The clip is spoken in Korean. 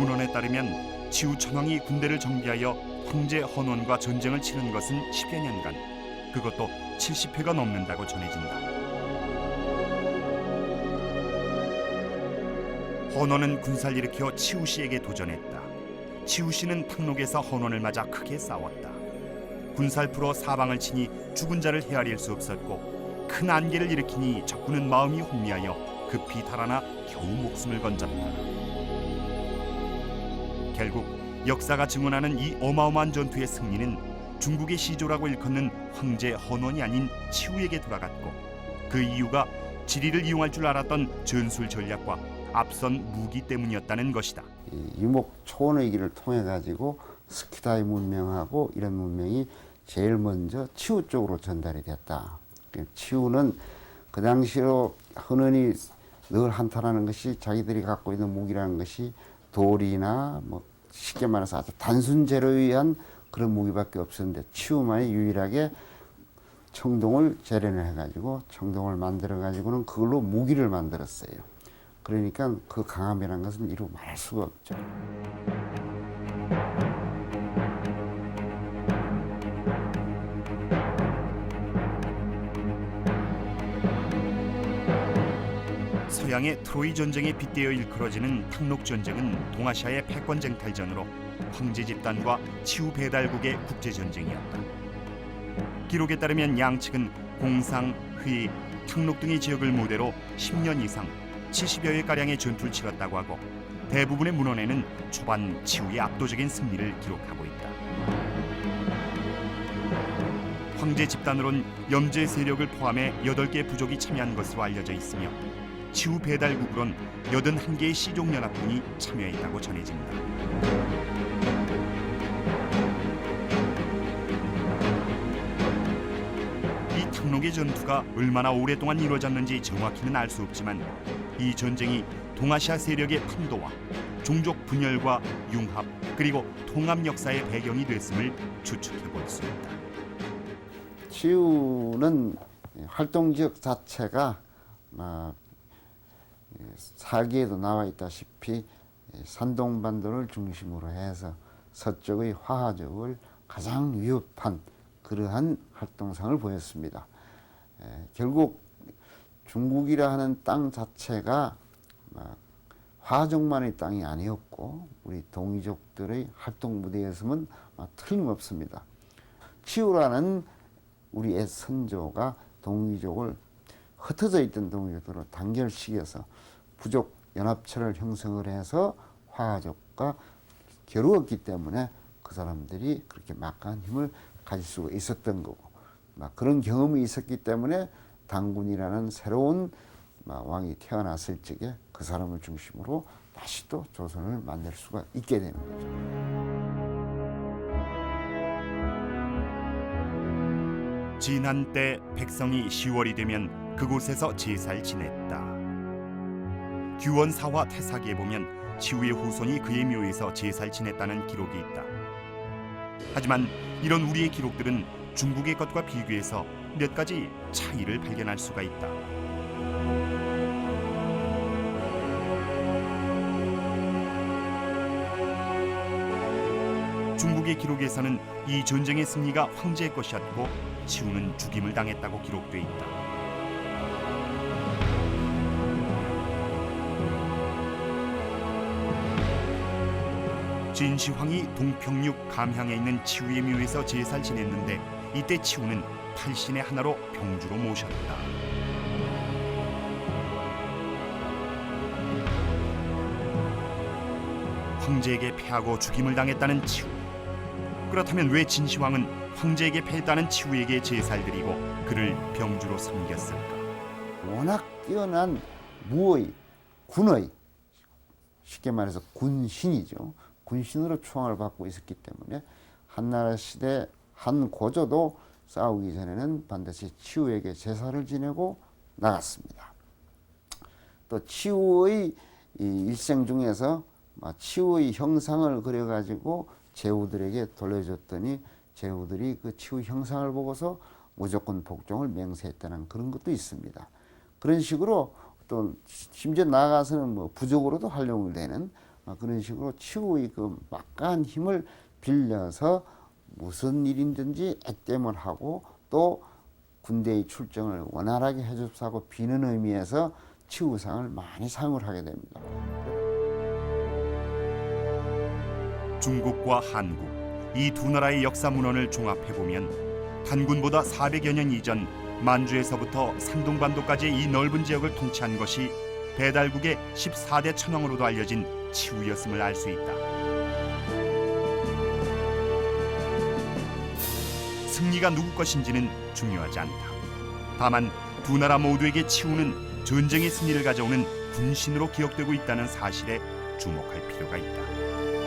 문헌에 따르면 치우 천황이 군대를 정비하여 황제 헌원과 전쟁을 치른 것은 10여 년간, 그것도 70회가 넘는다고 전해진다. 헌원은 군사를 일으켜 치우 씨에게 도전했다. 치우 씨는 탕록에서 헌원을 맞아 크게 싸웠다. 군사를 풀어 사방을 치니 죽은 자를 헤아릴 수 없었고, 큰 안개를 일으키니 적군은 마음이 혼미하여 급히 달아나 겨우 목숨을 건졌다. 결국 역사가 증언하는 이 어마어마한 전투의 승리는 중국의 시조라고 일컫는 황제 헌원이 아닌 치우에게 돌아갔고, 그 이유가 지리를 이용할 줄 알았던 전술 전략과 앞선 무기 때문이었다는 것이다. 유목 초원의 길을 통해 가지고 스키다이 문명하고 이런 문명이 제일 먼저 치우 쪽으로 전달이 됐다. 치우는 그 당시로 흔히 늘 한탄하는 것이 자기들이 갖고 있는 무기라는 것이 돌이나 뭐 쉽게 말해서 아주 단순 재료에 의한 그런 무기밖에 없었는데, 치우만이 유일하게 청동을 재련을 해가지고 청동을 만들어 가지고는 그걸로 무기를 만들었어요. 그러니까 그 강함이라는 것은 이루 말할 수가 없죠. 서양의 트로이 전쟁에 빗대어 일컬어지는 탕록 전쟁은 동아시아의 패권 쟁탈전으로 황제 집단과 치우 배달국의 국제 전쟁이었다. 기록에 따르면 양측은 공상, 휘, 탕록 등의 지역을 무대로 10년 이상 70여 회 가량의 전투를 치렀다고 하고, 대부분의 문헌에는 초반 치우의 압도적인 승리를 기록하고 있다. 황제 집단으론 염제 세력을 포함해 8개 부족이 참여한 것으로 알려져 있으며, 치우 배달국으론 81개의 시족연합군이 참여했다고 전해진다. 이 탕록의 전투가 얼마나 오랫동안 이루어졌는지 정확히는 알 수 없지만, 이 전쟁이 동아시아 세력의 판도와 종족 분열과 융합, 그리고 통합 역사의 배경이 됐음을 추측해 볼 수 있다. 치우는 활동 지역 자체가 사기에도 나와 있다시피 산동반도를 중심으로 해서 서쪽의 화하족을 가장 위협한 그러한 활동상을 보였습니다. 결국 중국이라 하는 땅 자체가 화족만의 땅이 아니었고, 우리 동이족들의 활동 무대였으면 틀림없습니다. 치우라는 우리의 선조가 동이족을, 흩어져 있던 동이족들을 단결시켜서 부족 연합체를 형성을 해서 화족과 겨루었기 때문에 그 사람들이 그렇게 막강한 힘을 가질 수가 있었던 거고, 그런 경험이 있었기 때문에 당군이라는 새로운 왕이 태어났을 적에 그 사람을 중심으로 다시 또 조선을 만들 수가 있게 되는 거죠. 진한 때 백성이 10월이 되면 그곳에서 제사를 지냈다. 규원사화 태사기에 보면 치우의 후손이 그의 묘에서 제사를 지냈다는 기록이 있다. 하지만 이런 우리의 기록들은 중국의 것과 비교해서 몇 가지 차이를 발견할 수가 있다. 중국의 기록에서는 이 전쟁의 승리가 황제의 것이었고, 치우는 죽임을 당했다고 기록돼 있다. 진시황이 동평육 감향에 있는 치우의 묘에서 제사를 지냈는데, 이때 치우는 8신의 하나로 병주로 모셨다. 황제에게 패하고 죽임을 당했다는 치우. 그렇다면 왜 진시황은 황제에게 패했다는 치우에게 제사를 드리고 그를 병주로 섬겼을까? 워낙 뛰어난 무의, 군의, 쉽게 말해서 군신이죠. 군신으로 추앙을 받고 있었기 때문에 한나라 시대 한 고조도 싸우기 전에는 반드시 치우에게 제사를 지내고 나갔습니다. 또 치우의 일생 중에서 치우의 형상을 그려가지고 제후들에게 돌려줬더니 제후들이 그 치우 형상을 보고서 무조건 복종을 맹세했다는 그런 것도 있습니다. 그런 식으로 또 심지어 나아가서는 부적으로도 활용을 되는 그런 식으로 치우의 그 막강한 힘을 빌려서 무슨 일이든지 액땜을 하고 또 군대의 출정을 원활하게 해줍사고 비는 의미에서 치우상을 많이 사용을 하게 됩니다. 중국과 한국 이 두 나라의 역사 문헌을 종합해 보면 단군보다 400여 년 이전 만주에서부터 산둥반도까지의 이 넓은 지역을 통치한 것이 배달국의 14대 천왕으로도 알려진 치우였음을 알 수 있다. 승리가 누구 것인지는 중요하지 않다. 다만 두 나라 모두에게 치우는 전쟁의 승리를 가져오는 군신으로 기억되고 있다는 사실에 주목할 필요가 있다.